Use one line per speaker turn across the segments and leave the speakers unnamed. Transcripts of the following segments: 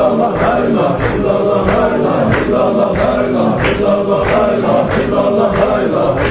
illallah, la ilahe illallah, la ilahe illallah, la ilahe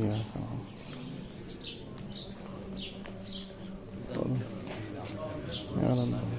Ya tamam. Tamam. Ya tamam.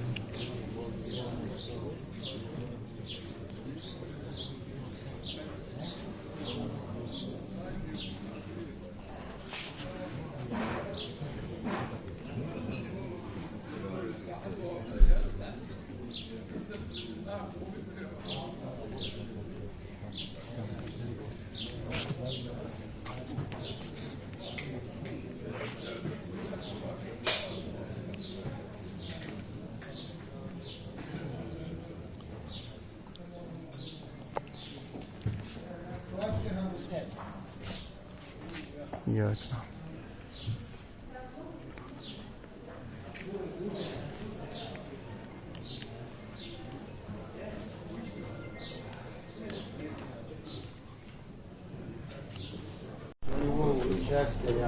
Участие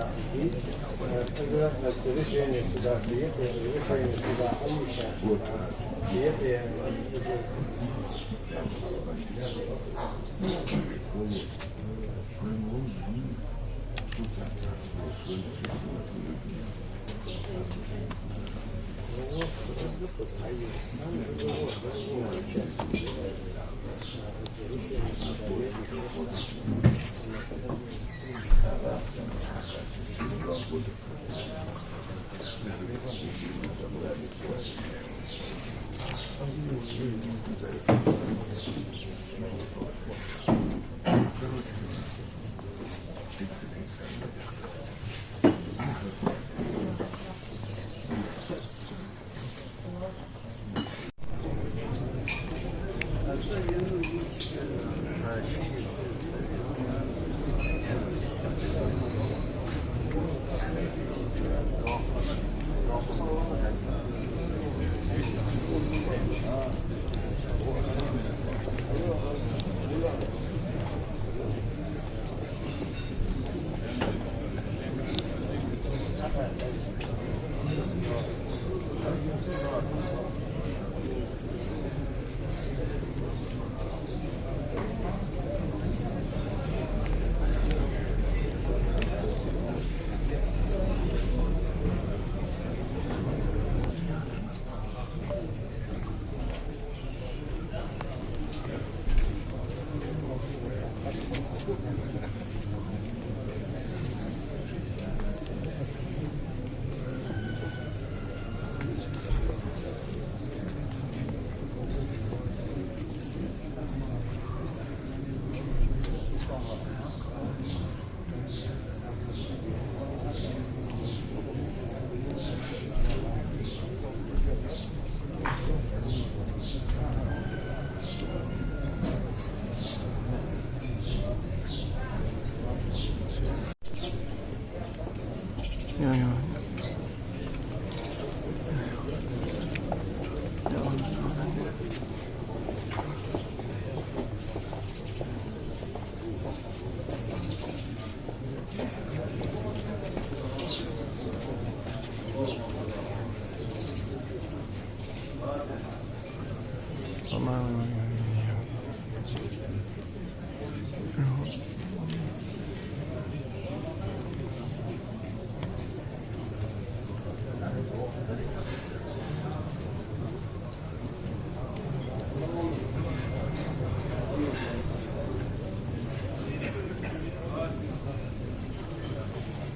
обязательно решение суда приехали, решение суда Алиша.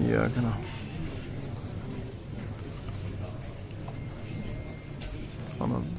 إياك نعبد. سبحان الله.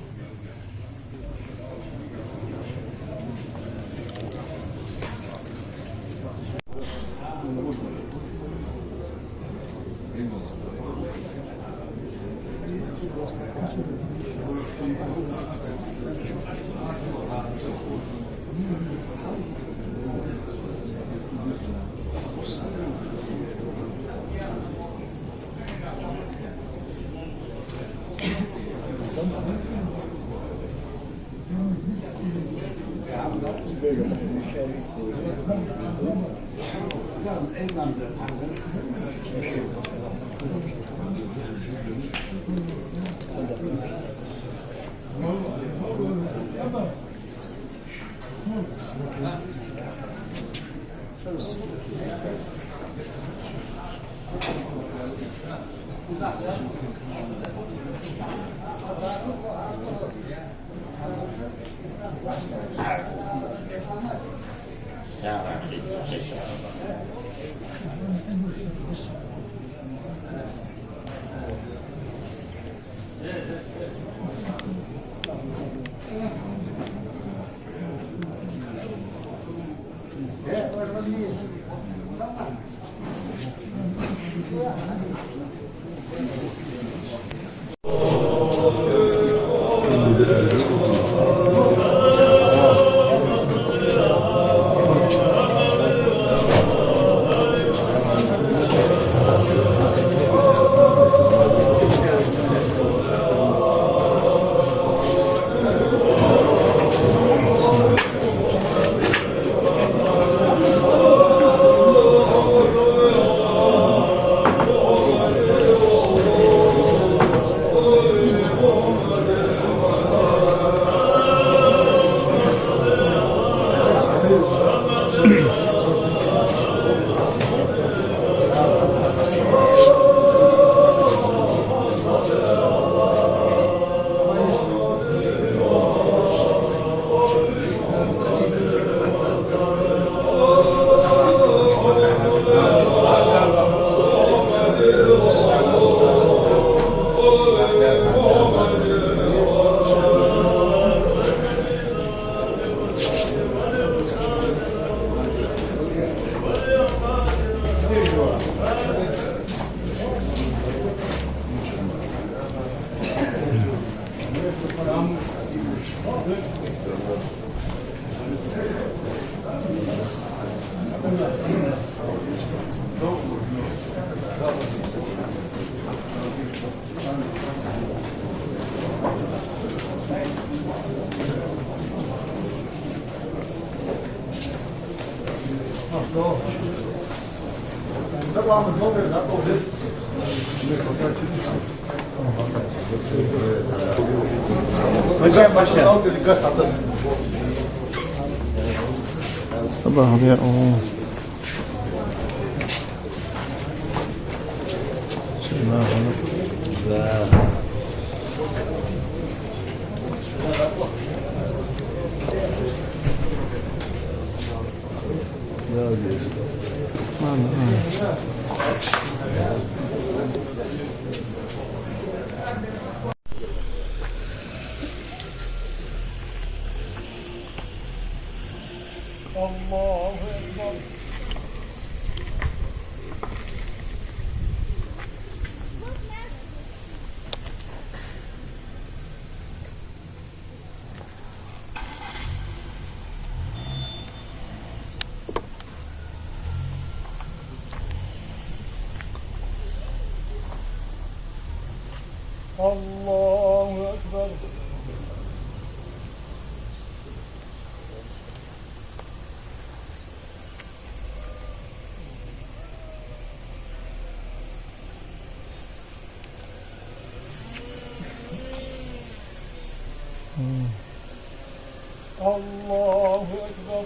صباح الخير.
الله أكبر. الله أكبر. الله أكبر.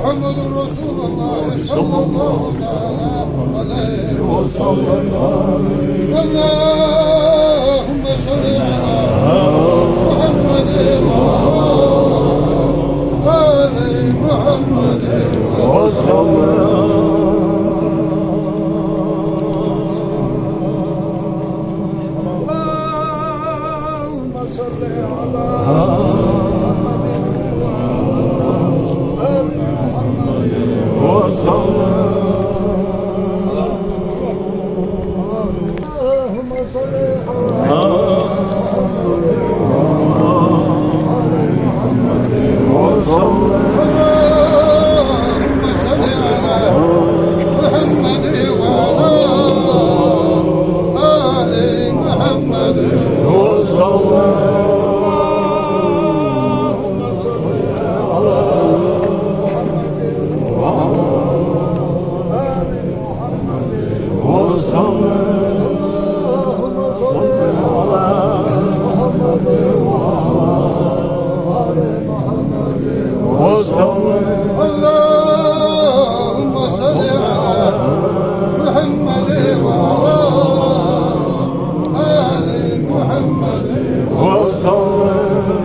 محمد رسول الله صلى الله عليه وسلم اللهم صل على محمد وآل محمد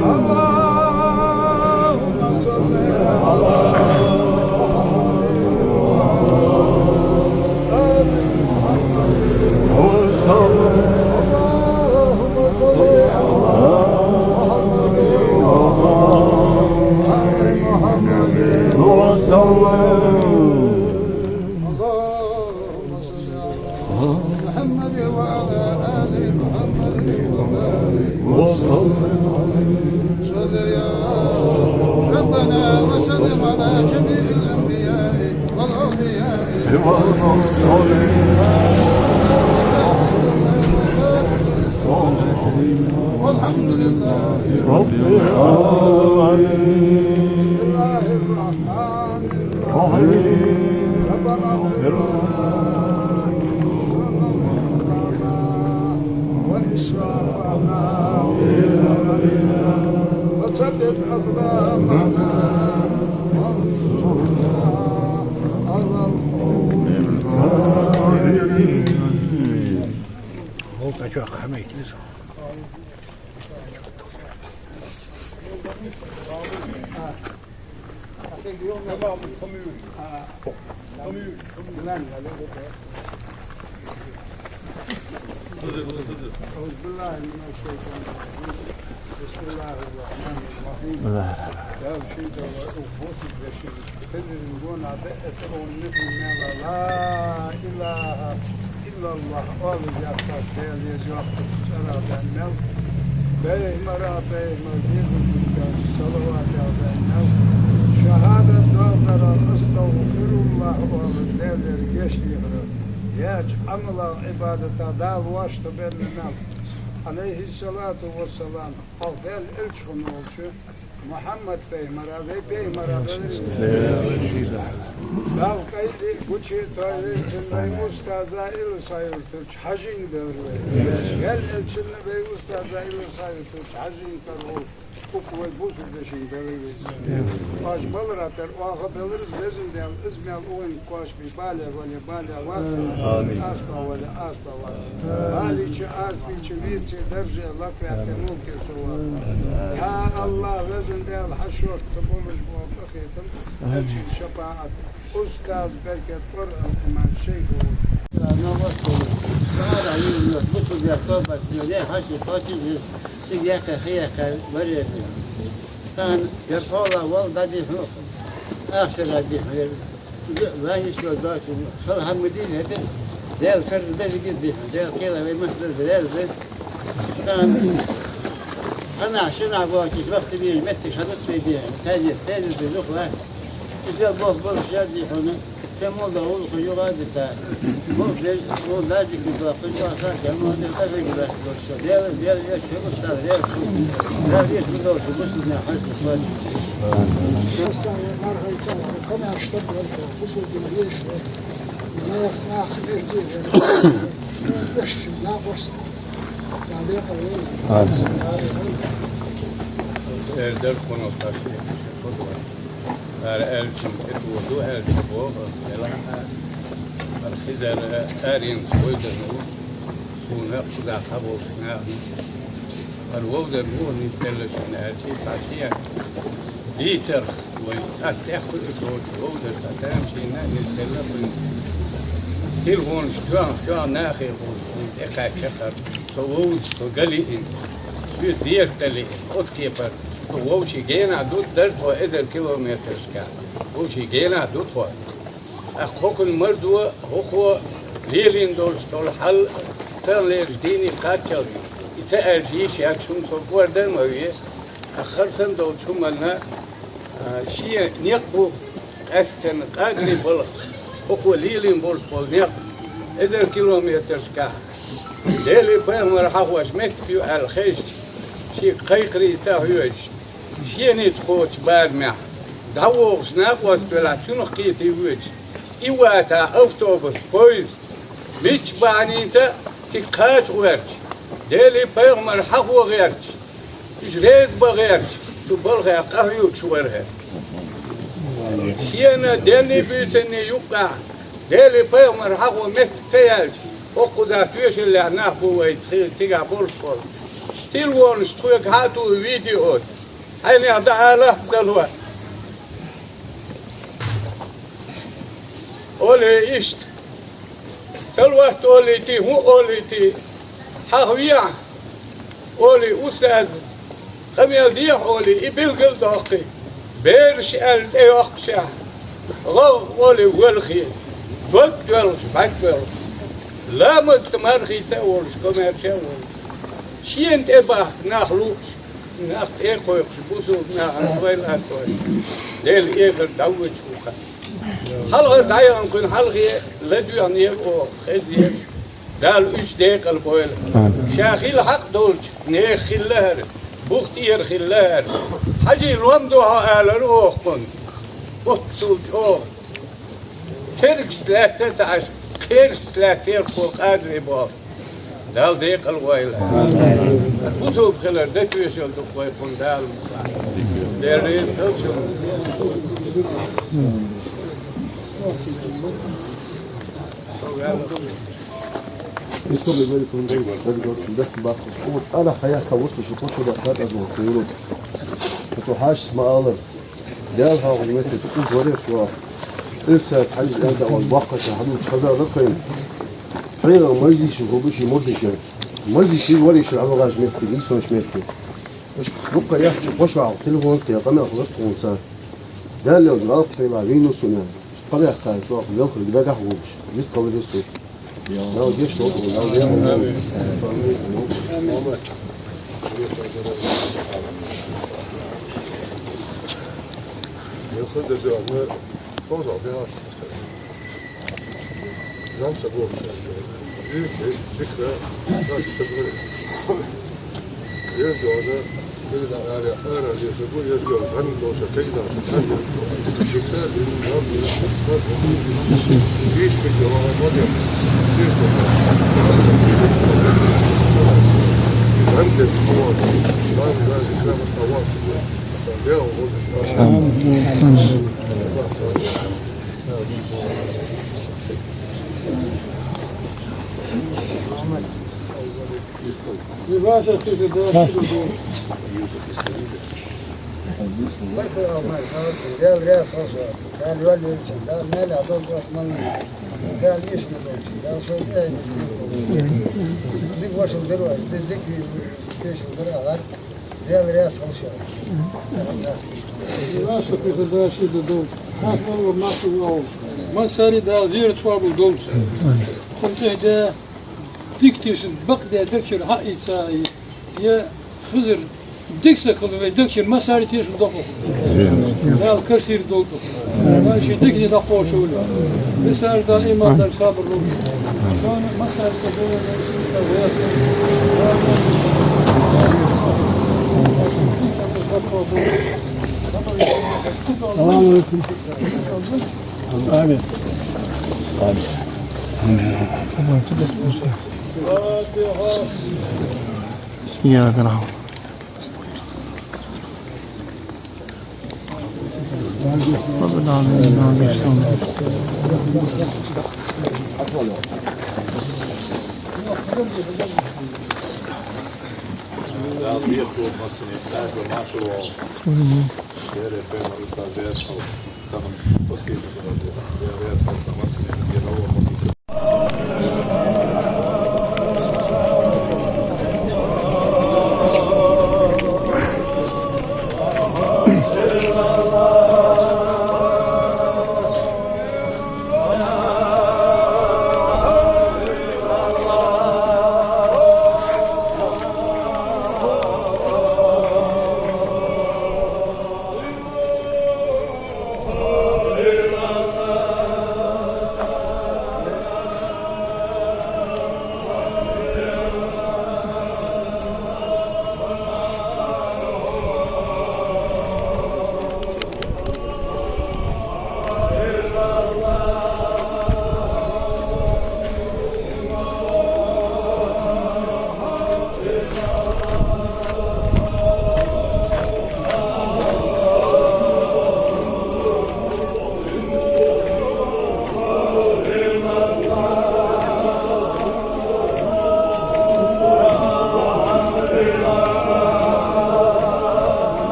اللهم صل على محمد وعلى آل محمد وسلم صل يا ربنا وسلم على جميع الأنبياء والأولياء والحمد لله رب العالمين. بسم الله الرحمن الرحيم. ربنا اغفر وإسرافنا وثبت أقدامنا وانصرنا على القوم الكافرين. أعوذ بالله من الشيطان الرجيم. بسم الله الرحمن الرحيم. يا شيخ وأبوس البشير تدري نقول عبئة النبي لا إله إلا الله أولي يأتاك شيء يزوق سرى بأنه بيه مرا بيه مجيب الدكتور صلوات بأنه شهادة دولار أستغفر الله وأبدال الجشيخ ياج عمل عبادة دال واشت بيننا عليه الصلاة والسلام أفضل الشخن olçu Muhammed Peymara ve Peymara'nın dal kaydı kuçi toyletin ve mustaza il sayırtır hacin devre gel elçinle ve mustaza il sayırtır hacin karol
kuvvet bu sürede şey belirli. Baş balır atar, o akı beliriz vezindel, izmel oyun koş bir bale var. Aspa var. Bali içi aspi içi vici derce lakviyatı mulki suva. Ya Allah vezindel haşot tıbılmış bu akıtım. Elçin şefaat. Ustaz bereket Kur'an iman şeyhu.
Namaz kılın. Sağda yürüyor. Bu sıcak torbası diyor. Haçı sıcakta hıyaka veriyor. Sen yapıyorlar. Val da değil. Akşara değil. Ben hiç gördüm. Salhamedin hedi. Del kırdı beni gitti. Del kıyla ve mesleği del. Ana şuna bu vakit vakti bir metti şadık beydi. Tecrübe yok lan. Güzel bol şeyler diyor onu. Kemal'da oldu yok adeta. Bu lazım ki bakın varsa Kemal'da tabii ki başlıyor. Diğer şey usta diğer bir de olsun bu ne hasıl var.
Hastane marhaysa kana işte bu sözü diyor. Ne nasıl diyecek? Ne boş. Yani yapalım.
Erdel konuşması. Elçin etvodu elçibo selam الخزر آرين ويدنو سونا خدا خبر سنا الوودر هو نسلش أنا أشي تعشية ديتر وأتأخذ الزوج وودر تتامشينا نسلش من تلفون شتوان ناخي ونتقع شكر سووز وقليين شو دير تلي أوت كيبر ووشي جينا دوت درد وإذا كيلومتر شكا ووشي جينا دوت هو أخوك المردوة هو ليلين دول حل تغلير ديني قاتل يتأل جيش يكشون صبور دموية أخرسن دول شمالنا شيء نيقبو أستن قادري بلق هو ليلين بولس بول نيق إذا كيلومتر شكا ليلي بهم رحوش مكتفيو الخيش شيء قيقري تاهيوش شيء نتخوش بعد معه دعوش ناقوس بلاتشون قيتي ويش إيواتا أوتوبوس بويز ميش بعنيتا تقاش غيرش ديلي بيغمر حقو غيرش إش غيز بغيرش تبلغي قهيو تشورها شينا ديلي بيسني يقع ديلي بيغمر حقو مت سيالش وقدا تويش اللي نحبو ويتخيل تيغا بولسبول تيلوون شتويك هاتو فيديوات هيني أدعى لحظة الوقت أولي إشت سلوات أولي تي هو أولي تي حاوية أولي أستاذ خميل ديح أولي إبل قلداقي بيرش ألز أي أقشع غو أولي والخي قلت والش بعد والش لا مستمرخي تاولش كمير شاولش شين تباه ناخلوش ناخ إيقويقش بوسو ناخويل أكويل ديل إيقر دوج وخا حلقة دايرة نكون حلقة لدوانية أو خزية دال 3 دقيقة البويل شاخيل حق دولش نيخ خلهر بختير خلهر حاجي الومدوها آل روح كن بطسوج أوه ترك 13 خير 13 فوق قادر يبار دال دقيقة البويل بطوب خلر دتويش الدقوة يكون دال ديرين تلشو
يصلي بالكم ده انا حياتها وسط شوفوا ده خد ازمه فتوحاش ما الله دالها ومتى تكون وريش وا لسه حاجه ده والبقه حدود خذا رقم حيره ما يجي شو بشي مودش ما يجي شيء وريش على غاز متي ليش مش متي مش بقى يحكي بشع تليفون يا قناه غلط وصار ده اللي غلط في معينه سنه طلع خايف روح يخرج ده قهوش يسقى بالسوق لو جيش لو
ياخذ ده توزع بها نعم سبوه ذكرى يرجع هذا كذا على أنا يسبون يرجع عن لو سكينا عن الشتاء للنهار ليش بالجواب ما
لباسة تقدر
قال رياض صوصة قال ولي الجن قال مالي عصوص رحمن قال ايش مدوشي قال شو ايه ديك واش نديروا ديك كيش نديروا قال رياض صوصة
لباسة تقدر شيء دول حاسبه ما سووا ما ساري دا زير توابل دول كنت هدا ديكتيش بقدر دكتور هاي ساي يا خزر ديك سكول ودكتور ما ساري تيش دوقو لا الكرسي دوقو ما شي ديك دا قوشول بسار دا ايمان دا صابر رو كان ما ساري تدور
بسم الله الرحمن الرحيم رب العالمين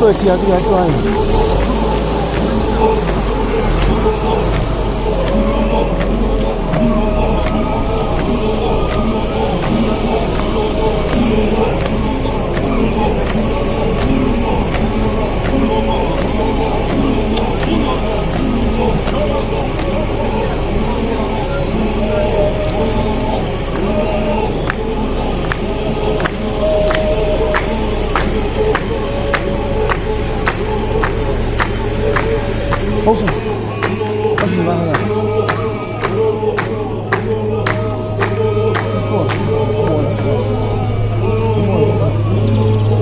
또 지하철이 할 거 아니야. Olsun. Bakın ben hemen.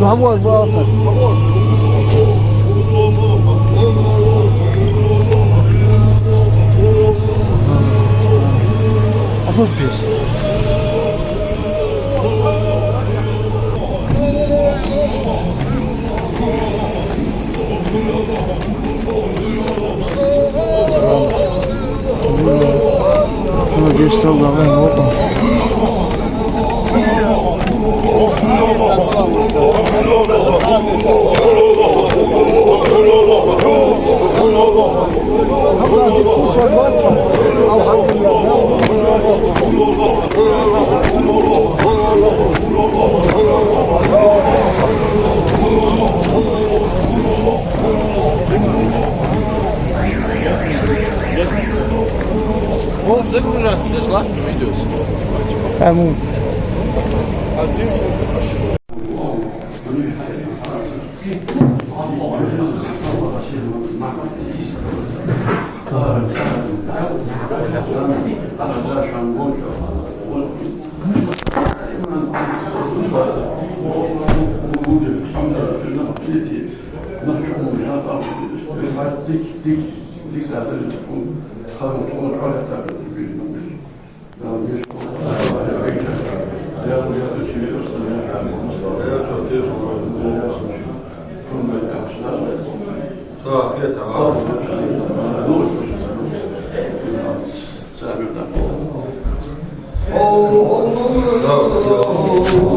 Bu bu altı. Asos pis. Bunu geçti oldu ama ne oldu? Tamam.
Oh,